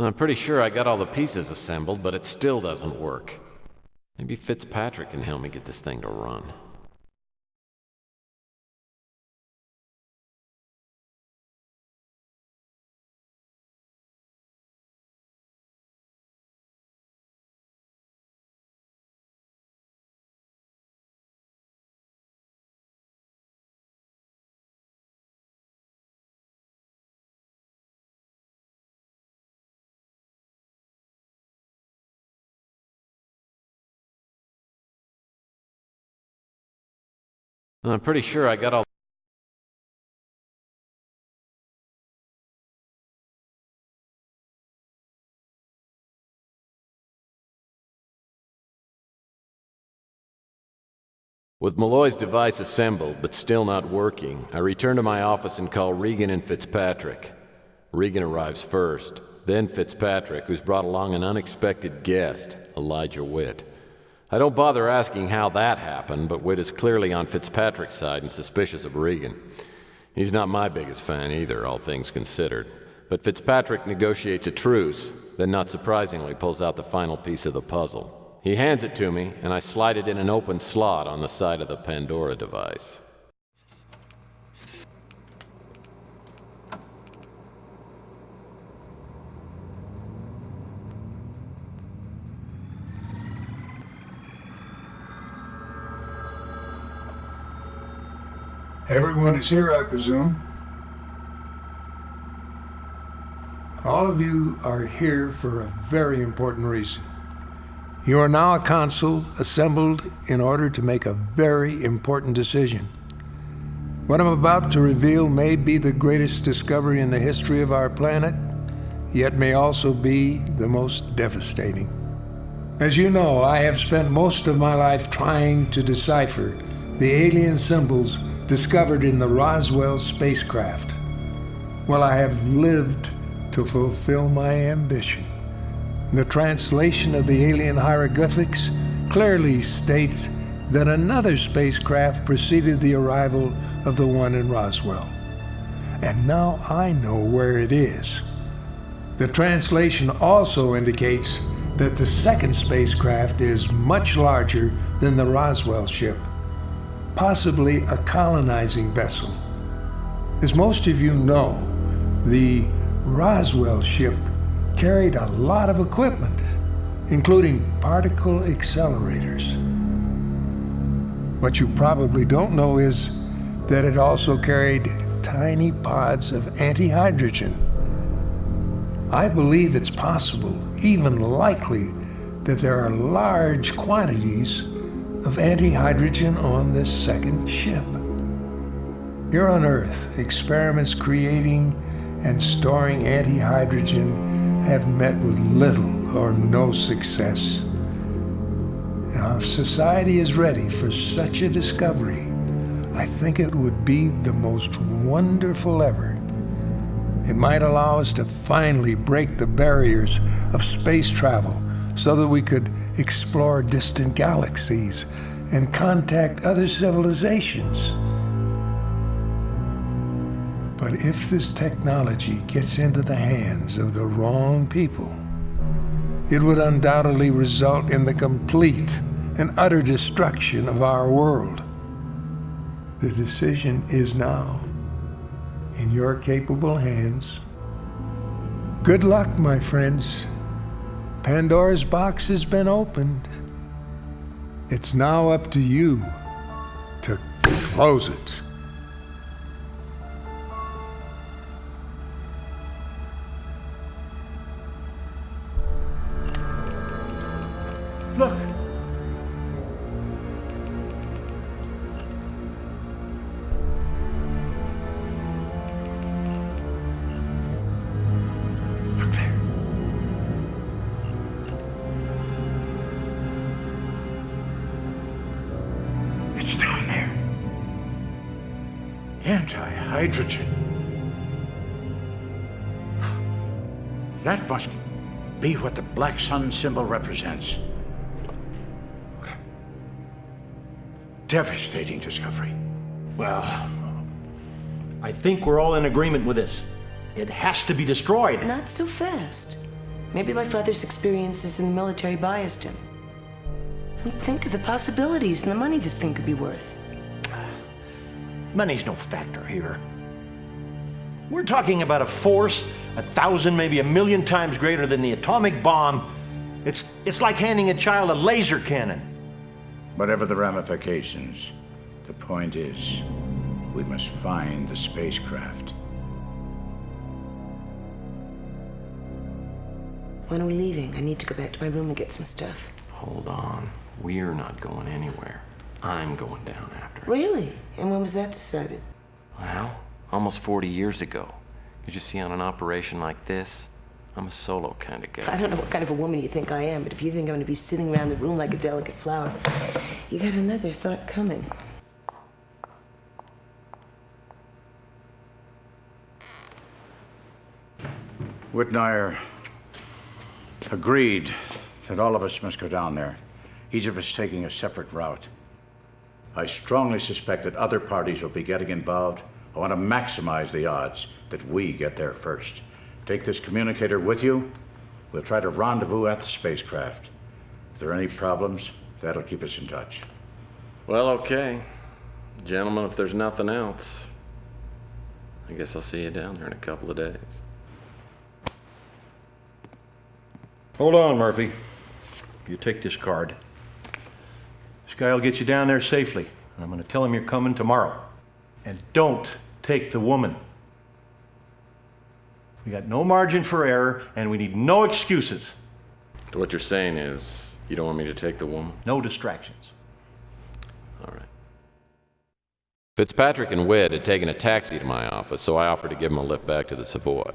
I'm pretty sure I got all the pieces assembled, but it still doesn't work. Maybe Fitzpatrick can help me get this thing to run. I'm pretty sure I got all... With Malloy's device assembled, but still not working, I return to my office and call Regan and Fitzpatrick. Regan arrives first, then Fitzpatrick, who's brought along an unexpected guest, Elijah Witt. I don't bother asking how that happened, but Witt is clearly on Fitzpatrick's side and suspicious of Regan. He's not my biggest fan either, all things considered. But Fitzpatrick negotiates a truce, then not surprisingly pulls out the final piece of the puzzle. He hands it to me, and I slide it in an open slot on the side of the Pandora device. Everyone is here, I presume. All of you are here for a very important reason. You are now a council assembled in order to make a very important decision. What I'm about to reveal may be the greatest discovery in the history of our planet, yet may also be the most devastating. As you know, I have spent most of my life trying to decipher the alien symbols discovered in the Roswell spacecraft. Well, I have lived to fulfill my ambition. The translation of the alien hieroglyphics clearly states that another spacecraft preceded the arrival of the one in Roswell. And now I know where it is. The translation also indicates that the second spacecraft is much larger than the Roswell ship, possibly a colonizing vessel. As most of you know, the Roswell ship carried a lot of equipment, including particle accelerators. What you probably don't know is that it also carried tiny pods of antihydrogen. I believe it's possible, even likely, that there are large quantities of antihydrogen on this second ship. Here on Earth, experiments creating and storing antihydrogen have met with little or no success. Now, if society is ready for such a discovery, I think it would be the most wonderful ever. It might allow us to finally break the barriers of space travel so that we could explore distant galaxies and contact other civilizations. But if this technology gets into the hands of the wrong people, it would undoubtedly result in the complete and utter destruction of our world. The decision is now in your capable hands. Good luck, my friends. Pandora's box has been opened. It's now up to you to close it. Look. Look there. It's down there. Anti-hydrogen. That must be what the black sun symbol represents. Devastating discovery. Well, I think we're all in agreement with this. It has to be destroyed. Not so fast. Maybe my father's experiences in the military biased him. And think of the possibilities and the money this thing could be worth. Money's no factor here. We're talking about a force 1,000, maybe 1,000,000 times greater than the atomic bomb. It's like handing a child a laser cannon. Whatever the ramifications, the point is, we must find the spacecraft. When are we leaving? I need to go back to my room and get some stuff. Hold on. We're not going anywhere. I'm going down after it. Really? And when was that decided? Well, almost 40 years ago. You just see, on an operation like this, I'm a solo kind of guy. I don't know what kind of a woman you think I am, but if you think I'm going to be sitting around the room like a delicate flower, you got another thought coming. Whitnire agreed that all of us must go down there, each of us taking a separate route. I strongly suspect that other parties will be getting involved. I want to maximize the odds that we get there first. Take this communicator with you. We'll try to rendezvous at the spacecraft. If there are any problems, that'll keep us in touch. Well, okay. Gentlemen, if there's nothing else, I guess I'll see you down there in a couple of days. Hold on, Murphy. You take this card. This guy will get you down there safely. I'm going to tell him you're coming tomorrow. And don't take the woman. We got no margin for error, and we need no excuses. So what you're saying is, you don't want me to take the woman? No distractions. All right. Fitzpatrick and Witt had taken a taxi to my office, so I offered to give him a lift back to the Savoy.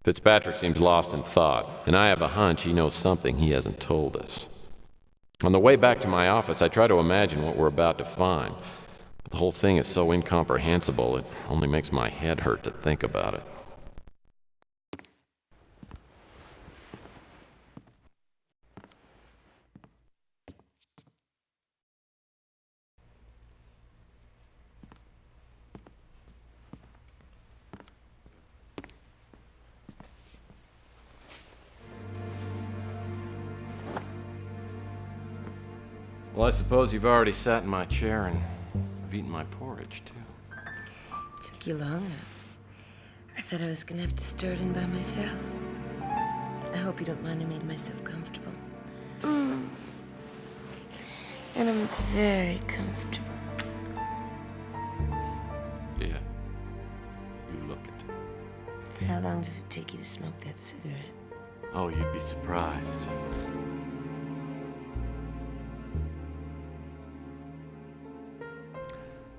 Fitzpatrick seems lost in thought, and I have a hunch he knows something he hasn't told us. On the way back to my office, I try to imagine what we're about to find. But the whole thing is so incomprehensible, it only makes my head hurt to think about it. Well, I suppose you've already sat in my chair and have eaten my porridge, too. Took you long enough. I thought I was gonna have to stir it in by myself. I hope you don't mind I made myself comfortable. And I'm very comfortable. Yeah. You look it. How long does it take you to smoke that cigarette? Oh, you'd be surprised.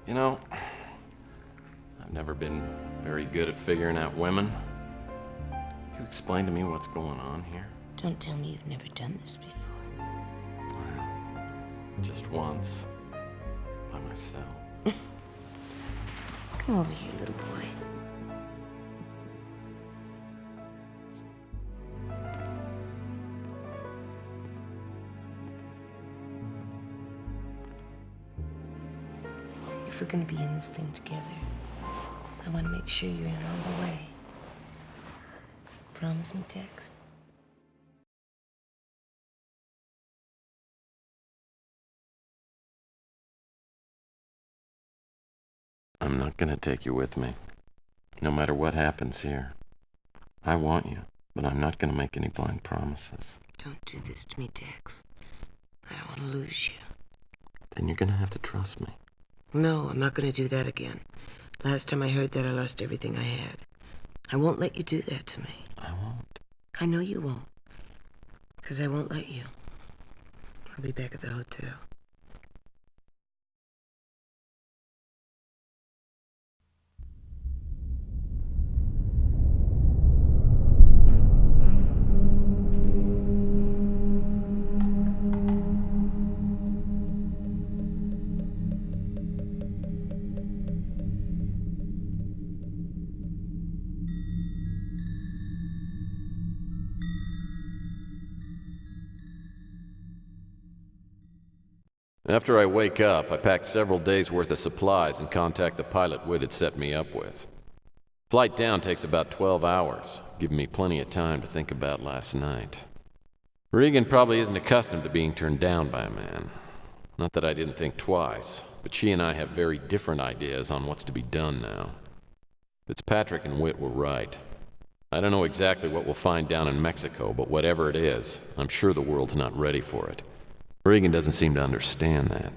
You know, I've never been very good at figuring out women. Can you explain to me what's going on here? Don't tell me you've never done this before. Well, just once. By myself. Come over here, little boy. If we're gonna be in this thing together, I want to make sure you're in all the way. Promise me, Tex? I'm not gonna take you with me, no matter what happens here. I want you, but I'm not gonna make any blind promises. Don't do this to me, Tex. I don't want to lose you. Then you're gonna have to trust me. No, I'm not going to do that again. Last time I heard that, I lost everything I had. I won't let you do that to me. I won't. I know you won't. Because I won't let you. I'll be back at the hotel. After I wake up, I pack several days' worth of supplies and contact the pilot Witt had set me up with. Flight down takes about 12 hours, giving me plenty of time to think about last night. Regan probably isn't accustomed to being turned down by a man. Not that I didn't think twice, but she and I have very different ideas on what's to be done now. Fitzpatrick and Witt were right. I don't know exactly what we'll find down in Mexico, but whatever it is, I'm sure the world's not ready for it. Regan doesn't seem to understand that.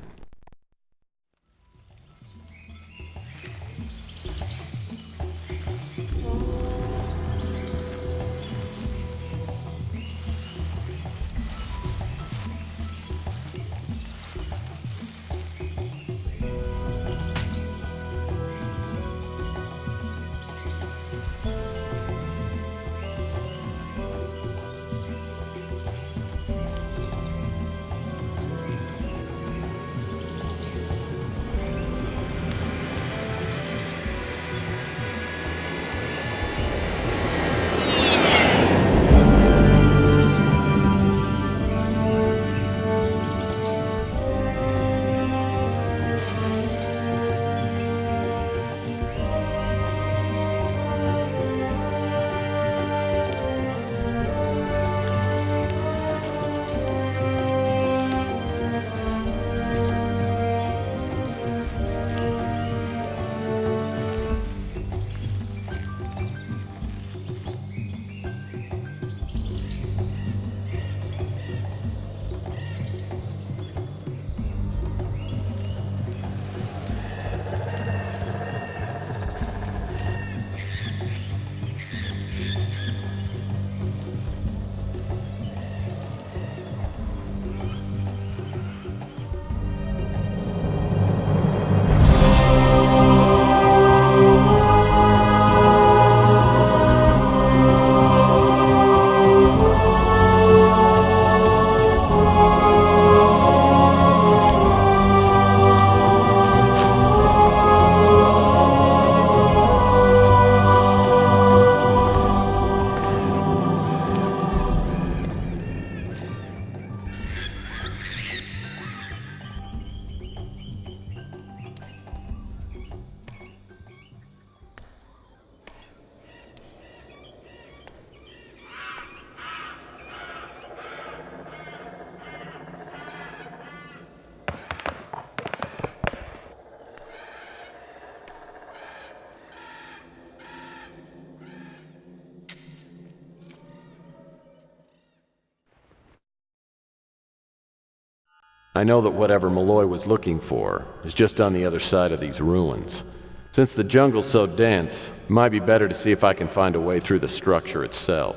I know that whatever Malloy was looking for is just on the other side of these ruins. Since the jungle's so dense, it might be better to see if I can find a way through the structure itself.